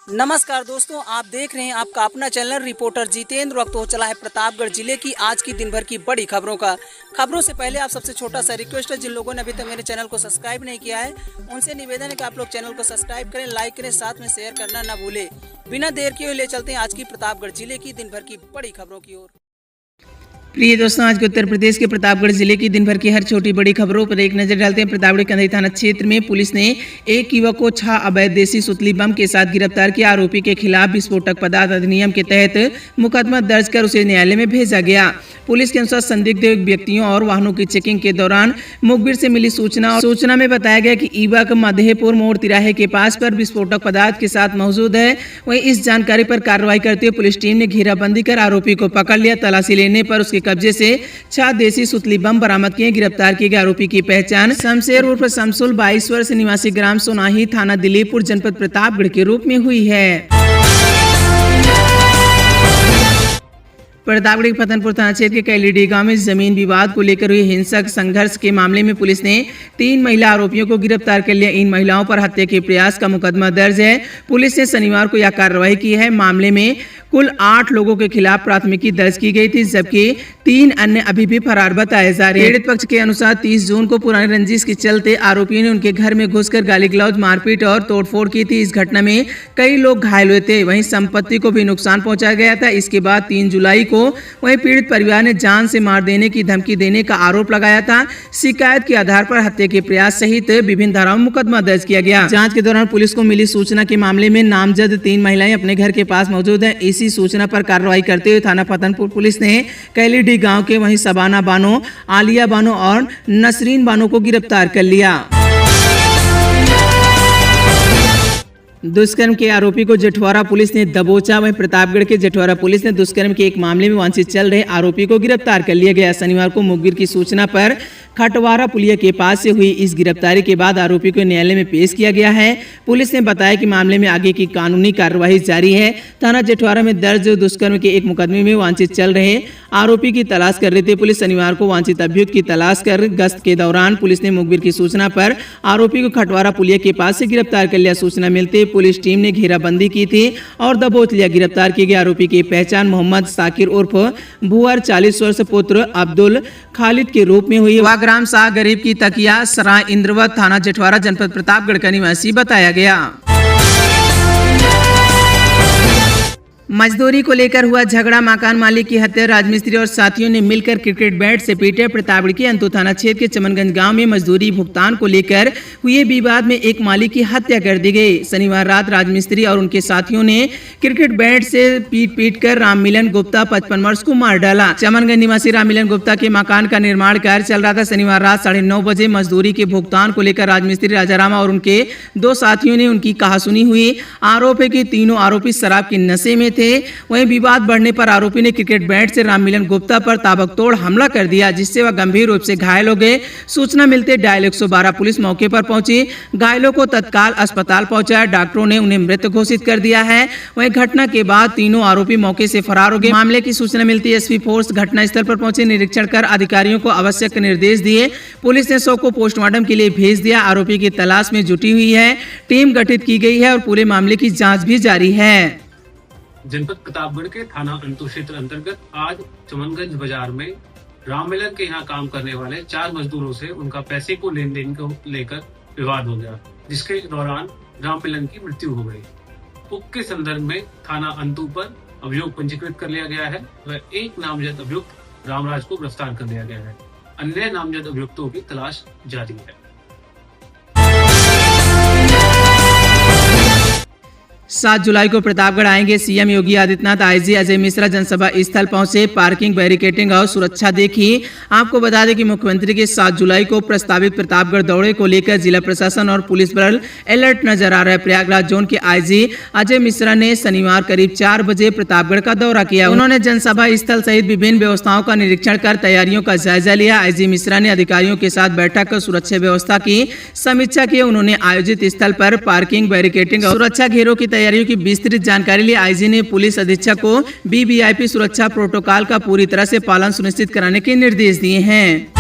नमस्कार दोस्तों, आप देख रहे हैं आपका अपना चैनल रिपोर्टर जितेंद्र। वक्त हो चला है प्रतापगढ़ जिले की आज की दिन भर की बड़ी खबरों से पहले आप सबसे छोटा सा रिक्वेस्ट है, जिन लोगों ने अभी तक मेरे चैनल को सब्सक्राइब नहीं किया है उनसे निवेदन है कि आप लोग चैनल को सब्सक्राइब करें, लाइक करें, साथ में शेयर करना ना भूले। बिना देर किए ले चलते हैं आज की प्रतापगढ़ जिले की दिन भर की बड़ी खबरों की ओर। प्रिय दोस्तों, आज के उत्तर प्रदेश के प्रतापगढ़ जिले की दिन भर की हर छोटी बड़ी खबरों पर एक नजर डालते हैं। प्रतापगढ़ कंधई थाना क्षेत्र में पुलिस ने एक युवक को 6 अवैध देसी सुतली बम के साथ गिरफ्तार किया। आरोपी के खिलाफ विस्फोटक पदार्थ अधिनियम के तहत मुकदमा दर्ज कर उसे न्यायालय में भेजा गया। पुलिस के अनुसार संदिग्ध व्यक्तियों और वाहनों की चेकिंग के दौरान मुखबिर से मिली सूचना में बताया गया कि युवक मधेपुर मोड़ तिराहे के पास पर विस्फोटक पदार्थ के साथ मौजूद है। वहीं इस जानकारी पर कार्रवाई करते हुए पुलिस टीम ने घेराबंदी कर आरोपी को पकड़ लिया। तलाशी लेने पर उसके कब्जे से 6 देसी सुतली बम बरामद किए। गिरफ्तार किए गए आरोपी की पहचान शमशेर उर्फ शमसुल 22 वर्ष निवासी ग्राम सोनाही थाना दिलीपुर जनपद प्रतापगढ़ के रूप में हुई है। प्रतापगढ़ फतनपुर थाना क्षेत्र के कैलीडी गांव में जमीन विवाद को लेकर हुए हिंसक संघर्ष के मामले में पुलिस ने 3 महिला आरोपियों को गिरफ्तार कर लिया। इन महिलाओं पर हत्या के प्रयास का मुकदमा दर्ज है। पुलिस ने शनिवार को यह कार्रवाई की है। मामले में कुल 8 लोगों के खिलाफ प्राथमिकी दर्ज की गई थी, जबकि 3 अन्य अभी भी फरार बताए जा रहे हैं। पीड़ित पक्ष के अनुसार 30 जून को पुरानी रंजिश के चलते आरोपियों ने उनके घर में घुसकर गाली गलौज, मारपीट और तोड़फोड़ की थी। इस घटना में कई लोग घायल हुए थे, वहीं संपत्ति को भी नुकसान पहुंचाया गया था। इसके बाद 3 जुलाई को वहीं पीड़ित परिवार ने जान से मार देने की धमकी देने का आरोप लगाया था। शिकायत के आधार पर हत्या के प्रयास सहित विभिन्न धाराओं में मुकदमा दर्ज किया गया। जांच के दौरान पुलिस को मिली सूचना के मामले में नामजद 3 महिलाएं अपने घर के पास मौजूद है। इसी सूचना पर कार्रवाई करते हुए थाना फतनपुर पुलिस ने कैलीडी गांव के वहीं सबाना बानो, आलिया बानो और नसरीन बानो को गिरफ्तार कर लिया। दुष्कर्म के आरोपी को जेठवारा पुलिस ने दबोचा। वहीं प्रतापगढ़ के जेठवारा पुलिस ने दुष्कर्म के एक मामले में वांछित चल रहे आरोपी को गिरफ्तार कर लिया गया। शनिवार को मुखबिर की सूचना पर खटवारा पुलिया के पास से हुई इस गिरफ्तारी के बाद आरोपी को न्यायालय में पेश किया गया है। पुलिस ने बताया कि मामले में आगे की कानूनी कार्यवाही जारी है। थाना जेठवारा में दर्ज दुष्कर्म के एक मुकदमे में वांछित चल रहे आरोपी की तलाश कर रही थी। पुलिस शनिवार को वांछित अभियुक्त की तलाश कर गश्त के दौरान पुलिस ने मुखबिर की सूचना पर आरोपी को खटवारा पुलिया के पास से गिरफ्तार कर लिया। सूचना मिलते पुलिस टीम ने घेराबंदी की थी और दबोच लिया। गिरफ्तार किए गए आरोपी की पहचान मोहम्मद साकिर उर्फ भुअर 40 वर्ष पुत्र अब्दुल खालिद के रूप में हुई। वह ग्राम शाह गरीब की तकिया सराय इंद्रवत थाना जेठवारा जनपद प्रतापगढ़ का निवासी बताया गया। मजदूरी को लेकर हुआ झगड़ा, मकान मालिक की हत्या, राजमिस्त्री और साथियों ने मिलकर क्रिकेट बैट से पीटे। प्रतापगढ़ के अंतु थाना क्षेत्र के चमनगंज गांव में मजदूरी भुगतान को लेकर हुए विवाद में एक मालिक की हत्या कर दी गई। शनिवार रात राजमिस्त्री और उनके साथियों ने क्रिकेट बैट से पीट कर राममिलन गुप्ता 55 वर्ष को मार डाला। चमनगंज निवासी राममिलन गुप्ता के मकान का निर्माण कार्य चल रहा था। शनिवार रात 9:30 बजे मजदूरी के भुगतान को लेकर राजमिस्त्री राजारामा और उनके 2 साथियों ने उनकी कहासुनी हुई। आरोप है कि तीनों आरोपी शराब के नशे में थे। वहीं विवाद बढ़ने पर आरोपी ने क्रिकेट बैट से राममिलन गुप्ता पर ताबड़तोड़ हमला कर दिया, जिससे वह गंभीर रूप से घायल हो गए। सूचना मिलते डायल 112 पुलिस मौके पर पहुंची, घायलों को तत्काल अस्पताल पहुंचाया। डॉक्टरों ने उन्हें मृत घोषित कर दिया है। वहीं घटना के बाद तीनों आरोपी मौके से फरार हो गए। मामले की सूचना मिलती एसपी फोर्स घटनास्थल पर पहुंचे, निरीक्षण कर अधिकारियों को आवश्यक निर्देश दिए। पुलिस ने शव को पोस्टमार्टम के लिए भेज दिया। आरोपी की तलाश में जुटी हुई है। टीम गठित की गई है और पूरे मामले की जांच भी जारी है। जनपद प्रतापगढ़ के थाना अंतु क्षेत्र अंतर्गत आज चमनगंज बाजार में राममिलन के यहाँ काम करने वाले 4 मजदूरों से उनका पैसे को लेन देन को लेकर विवाद हो गया, जिसके दौरान राममिलन की मृत्यु हो गई। उक्त के संदर्भ में थाना अंतु पर अभियोग पंजीकृत कर लिया गया है व एक नामजद अभियुक्त रामराज को गिरफ्तार कर लिया गया है। अन्य नामजद अभियुक्तों की तलाश जारी है। 7 जुलाई को प्रतापगढ़ आएंगे सीएम योगी आदित्यनाथ। आईजी अजय मिश्रा जनसभा स्थल पहुंचे, पार्किंग, बैरिकेटिंग और सुरक्षा देखी। आपको बता दें कि मुख्यमंत्री के 7 जुलाई को प्रस्तावित प्रतापगढ़ दौरे को लेकर जिला प्रशासन और पुलिस बल अलर्ट नजर आ रहा है। प्रयागराज जोन के आईजी अजय मिश्रा ने शनिवार करीब 4 बजे प्रतापगढ़ का दौरा किया। उन्होंने जनसभा स्थल सहित विभिन्न व्यवस्थाओं का निरीक्षण कर तैयारियों का जायजा लिया। आईजी मिश्रा ने अधिकारियों के साथ बैठक कर सुरक्षा व्यवस्था की समीक्षा की। उन्होंने आयोजित स्थल पर पार्किंग, बैरिकेटिंग और सुरक्षा घेरों की तैयारियों की विस्तृत जानकारी ली। आईजी ने पुलिस अधीक्षक को वीवीआईपी सुरक्षा प्रोटोकॉल का पूरी तरह से पालन सुनिश्चित कराने के निर्देश दिए हैं।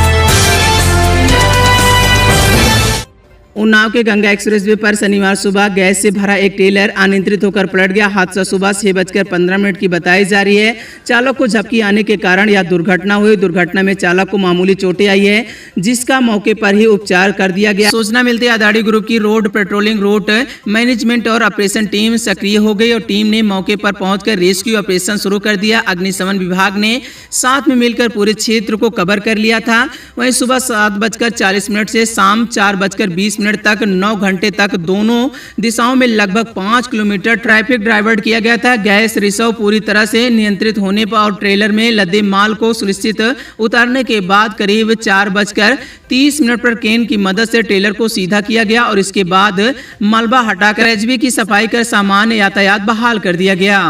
उन्नाव के गंगा एक्सप्रेसवे पर शनिवार सुबह गैस से भरा एक ट्रेलर अनियंत्रित होकर पलट गया। हादसा सुबह 6:15 की बताई जा रही है। चालक को झपकी आने के कारण यह दुर्घटना हुई। दुर्घटना में चालक को मामूली चोटें आई है, जिसका मौके पर ही उपचार कर दिया गया। सूचना मिलते ही अदाड़ी ग्रुप की रोड पेट्रोलिंग, रूट मैनेजमेंट और ऑपरेशन टीम सक्रिय हो गई और टीम ने मौके पर पहुंचकर रेस्क्यू ऑपरेशन शुरू कर दिया। अग्निशमन विभाग ने साथ में मिलकर पूरे क्षेत्र को कवर कर लिया था। वहीं सुबह 7:40 से शाम 4:20 तक 9 घंटे तक दोनों दिशाओं में लगभग 5 किलोमीटर ट्रैफिक डाइवर्ट किया गया था। गैस रिसर्व पूरी तरह से नियंत्रित होने पर और ट्रेलर में लदे माल को सुनिश्चित उतारने के बाद करीब 4:30 पर क्रेन की मदद से ट्रेलर को सीधा किया गया और इसके बाद मलबा हटाकर एचवी की सफाई कर सामान्य यातायात बहाल कर दिया गया।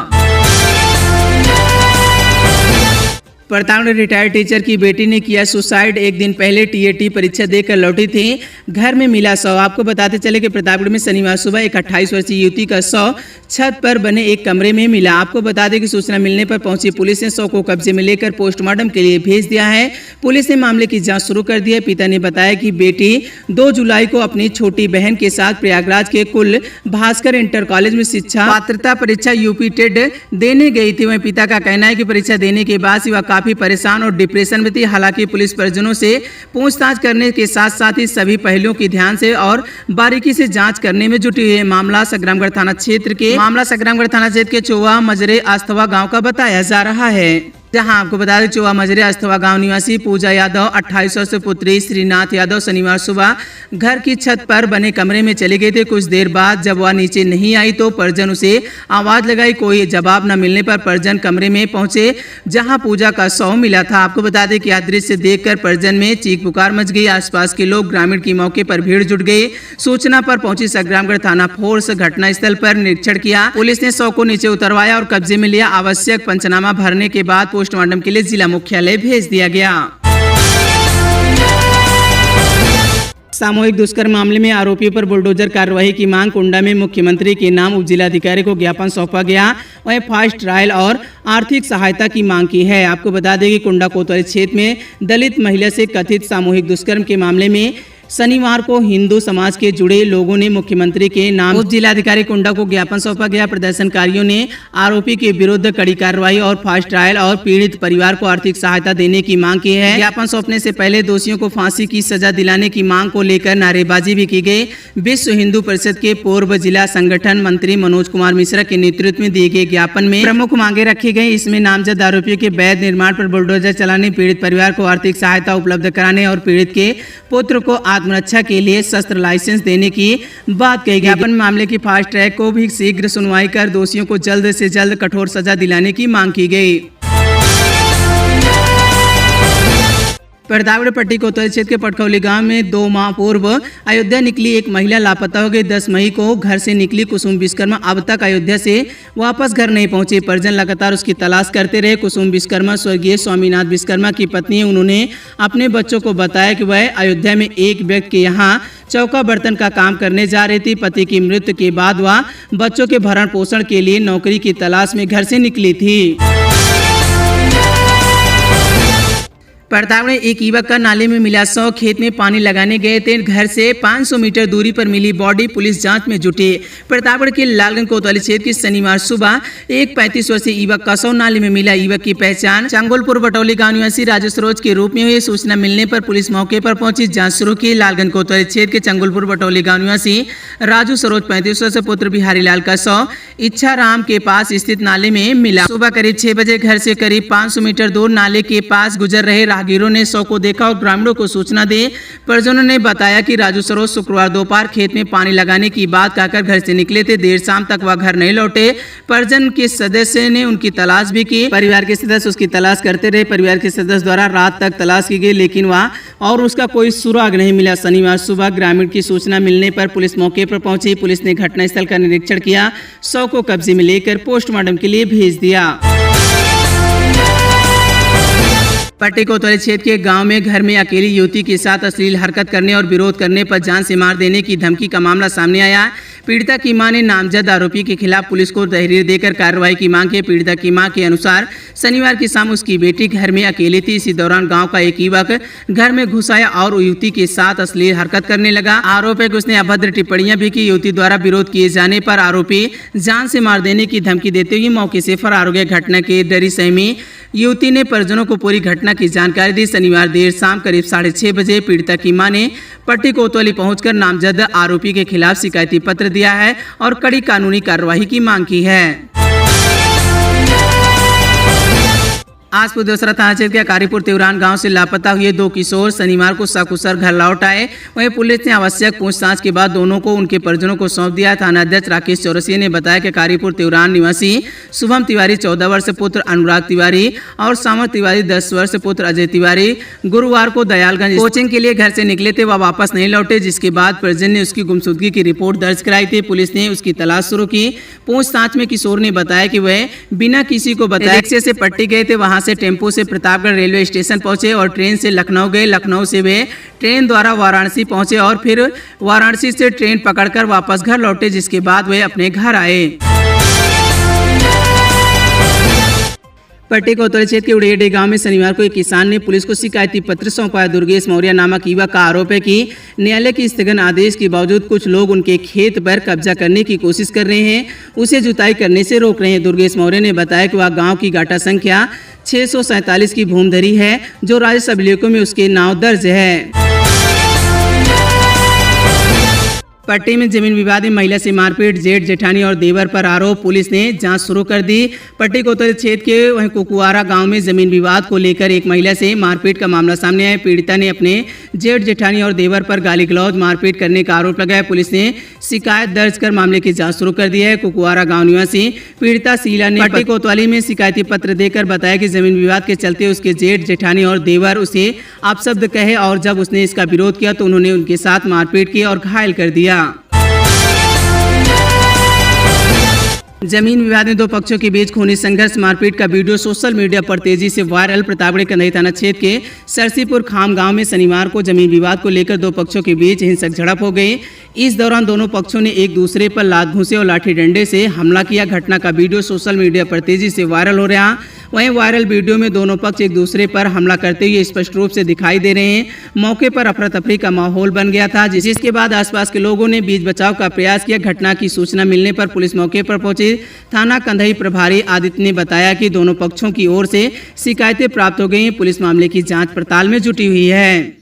प्रतापगढ़ रिटायर्ड टीचर की बेटी ने किया सुसाइड। एक दिन पहले टीएटी परीक्षा देकर लौटी थी, घर में मिला शव। आपको बताते चले कि प्रतापगढ़ में शनिवार सुबह एक 28 वर्षीय युवती का शव छत पर बने एक कमरे में मिला। आपको बता दें कि सूचना मिलने पर पहुंची पुलिस ने शव को कब्जे में लेकर पोस्टमार्टम के लिए भेज दिया है। पुलिस ने मामले की जाँच शुरू कर दी है। पिता ने बताया कि बेटी 2 जुलाई को अपनी छोटी बहन के साथ प्रयागराज के कुल भास्कर इंटर कॉलेज में शिक्षा पात्रता परीक्षा यूपी टेट देने गई थी। वहीं पिता का कहना है कि परीक्षा देने के बाद वह काफी परेशान और डिप्रेशन में थी। हालांकि पुलिस परिजनों से पूछताछ करने के साथ साथ ही सभी पहलुओं की ध्यान से और बारीकी से जांच करने में जुटी है। मामला संग्रामगढ़ थाना क्षेत्र के चौवा मजरे अस्थवा गांव का बताया जा रहा है, जहां आपको बता दें चौवा मजरे अस्थवा गांव निवासी पूजा यादव 28 वर्षीय पुत्री श्रीनाथ यादव शनिवार सुबह घर की छत पर बने कमरे में चले गए थे। कुछ देर बाद जब वह नीचे नहीं आई तो परिजन उसे आवाज लगाई। कोई जवाब न मिलने पर परिजन कमरे में पहुंचे, जहां पूजा का शव मिला था। आपको बता दें कि यह दृश्य देखकर परिजन में चीख पुकार मच गई। आसपास के लोग ग्रामीण की मौके पर भीड़ जुट गई। सूचना पर पहुंची संग्रामगढ़ थाना फोर्स घटनास्थल पर निरीक्षण किया। पुलिस ने शव को नीचे उतरवाया और कब्जे में लिया। आवश्यक पंचनामा भरने के बाद पोस्टमार्टम के लिए जिला मुख्यालय भेज दिया गया। सामूहिक दुष्कर्म मामले में आरोपियों पर बुलडोजर कार्रवाई की मांग। कुंडा में मुख्यमंत्री के नाम उप जिलाधिकारी को ज्ञापन सौंपा गया। वहीं फास्ट ट्रायल और आर्थिक सहायता की मांग की है। आपको बता दें कि कुंडा कोतवाली क्षेत्र में दलित महिला से कथित सामूहिक दुष्कर्म के मामले में शनिवार को हिंदू समाज के जुड़े लोगों ने मुख्यमंत्री के नाम उप जिलाधिकारी कुंडा को ज्ञापन सौंपा गया। प्रदर्शनकारियों ने आरोपी के विरुद्ध कड़ी कार्रवाई और फास्ट ट्रायल और पीड़ित परिवार को आर्थिक सहायता देने की मांग की है। ज्ञापन सौंपने से पहले दोषियों को फांसी की सजा दिलाने की मांग को लेकर नारेबाजी भी की गई। विश्व हिंदू परिषद के पूर्व जिला संगठन मंत्री मनोज कुमार मिश्रा के नेतृत्व में दिए गए ज्ञापन में प्रमुख मांगे रखी गई। इसमें नामजद आरोपियों के वैध निर्माण पर बुलडोजर चलाने, पीड़ित परिवार को आर्थिक सहायता उपलब्ध कराने और पीड़ित के पुत्र को आत्मरक्षा के लिए शस्त्र लाइसेंस देने की बात कही गई। ज्ञापन मामले की फास्ट ट्रैक को भी शीघ्र सुनवाई कर दोषियों को जल्द से जल्द कठोर सजा दिलाने की मांग की गई। प्रतापगढ़ पट्टी कोतवाली क्षेत्र के पटखौली गांव में 2 माह पूर्व अयोध्या निकली एक महिला लापता हो गई। 10 मई को घर से निकली कुसुम विश्वकर्मा अब तक अयोध्या से वापस घर नहीं पहुंची। परिजन लगातार उसकी तलाश करते रहे। कुसुम विश्वकर्मा स्वर्गीय स्वामीनाथ विश्वकर्मा की पत्नी। उन्होंने अपने बच्चों को बताया कि वह अयोध्या में एक व्यक्ति के यहाँ चौका बर्तन का काम करने जा रही थी। पति की मृत्यु के बाद वह बच्चों के भरण पोषण के लिए नौकरी की तलाश में घर से निकली थी। प्रतापगढ़ एक युवक का नाले में मिला शव। खेत में पानी लगाने गए थे। घर से 500 मीटर दूरी पर मिली बॉडी। पुलिस जांच में जुटी। प्रतापगढ़ के लालगंज कोतवाली क्षेत्र की शनिवार सुबह एक 35 वर्षीय युवक का शव नाले में मिला। युवक की पहचान चंगुलपुर बटौली गांव निवासी राजू सरोज के रूप में हुई। सूचना मिलने पर पुलिस मौके पर पहुंची, जांच शुरू की। लालगंज कोतवाली क्षेत्र के चंगुलपुर बटौली गांव निवासी राजू सरोज 35 वर्षीय पुत्र बिहारी लाल का शव इच्छाराम के पास स्थित नाले में मिला। सुबह करीब 6 बजे घर से करीब 500 मीटर दूर नाले के पास गुजर रहे राहगीरों ने शव को देखा और ग्रामीणों को सूचना दी। परिजनों ने बताया कि राजू सरोज शुक्रवार दोपहर खेत में पानी लगाने की बात कहकर घर से निकले थे। देर शाम तक वह घर नहीं लौटे। परिजन के सदस्य ने उनकी तलाश भी की। परिवार के सदस्य उसकी तलाश करते रहे। परिवार के सदस्य द्वारा रात तक तलाश की गई, लेकिन वह और उसका कोई सुराग नहीं मिला। शनिवार सुबह ग्रामीण की सूचना मिलने पर पुलिस मौके पर पहुंची। पुलिस ने घटनास्थल का निरीक्षण किया। शव को कब्जे में लेकर पोस्टमार्टम के लिए भेज दिया। पट्टी कोतवाली क्षेत्र के गांव में घर में अकेली युवती के साथ अश्लील हरकत करने और विरोध करने पर जान से मार देने की धमकी का मामला सामने आया। पीड़िता की मां ने नामजद आरोपी के खिलाफ पुलिस को तहरीर देकर कार्रवाई की मांग की। पीड़िता की मां के अनुसार शनिवार की शाम उसकी बेटी घर में अकेली थी। इसी दौरान गांव का एक युवक घर में घुस आया और युवती के साथ अश्लील हरकत करने लगा। आरोप है कि उसने अभद्र टिप्पणियां भी की। युवती द्वारा विरोध किए जाने पर आरोपी जान से मार देने की धमकी देते हुए मौके से फरार हो गए। घटना के डरी सहमी युवती ने परिजनों को पूरी घटना की जानकारी दी। शनिवार देर शाम करीब 6:30 बजे पीड़िता की मां ने पट्टी कोतवाली पहुंचकर नामजद आरोपी के खिलाफ शिकायती पत्र दिया है और कड़ी कानूनी कार्रवाई की मांग की है। आजपुर देवसरा थाना क्षेत्र के कारीपुर तिवरान गांव से लापता हुए 2 किशोर शनिवार को सकुशल घर लौट आए। वहीं पुलिस ने आवश्यक पूछताछ के बाद दोनों को उनके परिजनों को सौंप दिया। थाना अध्यक्ष राकेश चौरसिया ने बताया कि कारीपुर तिवरान निवासी शुभम तिवारी 14 वर्ष पुत्र अनुराग तिवारी और सामर तिवारी 10 वर्ष पुत्र अजय तिवारी गुरुवार को दयालगंज कोचिंग के लिए घर से निकले थे। वह वापस नहीं लौटे, जिसके बाद परिजन ने उसकी गुमशुदगी की रिपोर्ट दर्ज कराई थी। पुलिस ने उसकी तलाश शुरू की। पूछताछ में किशोर ने बताया कि वह बिना किसी को बताए रिक्शे से पट्टी गए थे। वहां से टेम्पो से प्रतापगढ़ रेलवे स्टेशन पहुंचे और ट्रेन से लखनऊ गए। लखनऊ से वे ट्रेन द्वारा वाराणसी पहुंचे और फिर वाराणसी से ट्रेन पकड़कर वापस घर लौटे, जिसके बाद वे अपने घर आए। पट्टी कोतवाली क्षेत्र के उड़ेडी गांव में शनिवार को एक किसान ने पुलिस को शिकायती पत्र सौंपा। दुर्गेश मौर्य नामक युवक का आरोप है कि न्यायालय के स्थगन आदेश के बावजूद कुछ लोग उनके खेत पर कब्जा करने की कोशिश कर रहे हैं, उसे जुताई करने से रोक रहे हैं। दुर्गेश मौर्य ने बताया कि वह गांव की गाटा संख्या 647 की भूमधरी है, जो राज्य अभिलेखों में उसके नाम दर्ज है। पट्टी में जमीन विवाद में महिला से मारपीट, जेठ जेठानी और देवर पर आरोप, पुलिस ने जांच शुरू कर दी। पट्टी कोतवाली क्षेत्र के वहीं कुकुआरा गांव में जमीन विवाद को लेकर एक महिला से मारपीट का मामला सामने आया। पीड़िता ने अपने जेठ जेठानी और देवर पर गाली गलौज मारपीट करने का आरोप लगाया। पुलिस ने शिकायत दर्ज कर मामले की जाँच शुरू कर दी है। कुकुआरा गाँव निवासी पीड़िता शीला ने पट्टी कोतवाली में शिकायती पत्र देकर बताया कि जमीन विवाद के चलते उसके जेठ जेठानी और देवर उसे अपशब्द कहे और जब उसने इसका विरोध किया तो उन्होंने उनके साथ मारपीट की और घायल कर दिया। जमीन विवाद में 2 पक्षों के बीच खूनी संघर्ष, मारपीट का वीडियो सोशल मीडिया पर तेजी से वायरल। प्रतापगढ़ कंधई थाना क्षेत्र के सरसीपुर खाम गांव में शनिवार को जमीन विवाद को लेकर 2 पक्षों के बीच हिंसक झड़प हो गई। इस दौरान दोनों पक्षों ने एक दूसरे पर लात घूंसे और लाठी डंडे से हमला किया। घटना का वीडियो सोशल मीडिया पर तेजी से वायरल हो रहा। वहीं वायरल वीडियो में दोनों पक्ष एक दूसरे पर हमला करते हुए स्पष्ट रूप से दिखाई दे रहे हैं। मौके पर अफरा तफरी का माहौल बन गया था, जिसके बाद आसपास के लोगों ने बीच बचाव का प्रयास किया। घटना की सूचना मिलने पर पुलिस मौके पर पहुंची। थाना कंधई प्रभारी आदित्य ने बताया कि दोनों पक्षों की ओर से शिकायतें प्राप्त हो गई हैं। पुलिस मामले की जांच पड़ताल में जुटी हुई है।